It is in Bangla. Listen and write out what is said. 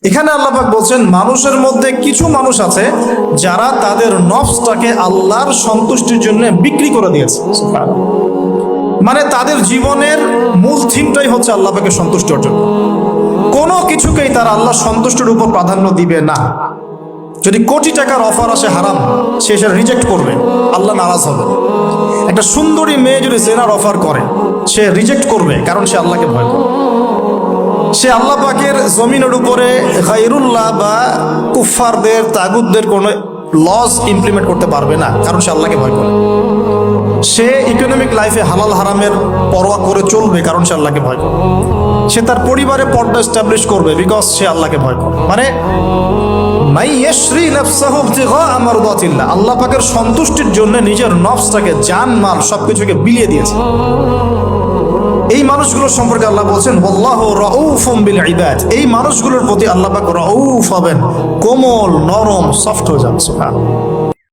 এখানে আল্লাহ পাক বলছেন মানুষের মধ্যে কিছু মানুষ আছে যারা তাদের নফসটাকে আল্লাহর সন্তুষ্টির জন্য বিক্রি করে দিয়েছে। মানে তাদের জীবনের মূল থিমটাই হচ্ছে আল্লাহ পাকের সন্তুষ্ট অর্জন। কোনো কিছুকেই তারা আল্লাহ সন্তুষ্টির উপর প্রাধান্য দিবে না। যদি কোটি টাকার অফার আসে হারাম, সে সেটা রিজেক্ট করবে, আল্লাহ নারাজ হবে। একটা সুন্দরী মেয়ে যদি জেনার অফার করে, সে রিজেক্ট করবে, কারণ সে আল্লাহকে ভয় করে। সে আল্লাহ পাকের জমিনের উপরে গায়রুল্লাহ বা কুফফারদের তাগুতদের কোনো লস ইমপ্লিমেন্ট করতে পারবে না, কারণ সে আল্লাহকে ভয় করে। সে ইকোনমিক লাইফে হালাল হারামের পরোয়া করে চলবে, কারণ সে আল্লাহকে ভয় করে। সে তার পরিবারে পর্দা এস্টাবলিশ করবে, বিকজ সে আল্লাহকে ভয় করে। মানে আল্লাহ পাকের সন্তুষ্টির জন্য নিজের নফসটাকে, জান মাল সবকিছুকে বিলিয়ে দিয়েছে। এই মানুষগুলোর সম্পর্কে আল্লাহ বলছেন ওয়াল্লাহু রাউফুম বিল ইবাদ। এই মানুষগুলোর প্রতি আল্লাহ পাক রাউফ হবেন, কোমল নরম সফট হয়ে যান। সুবহানাল্লাহ।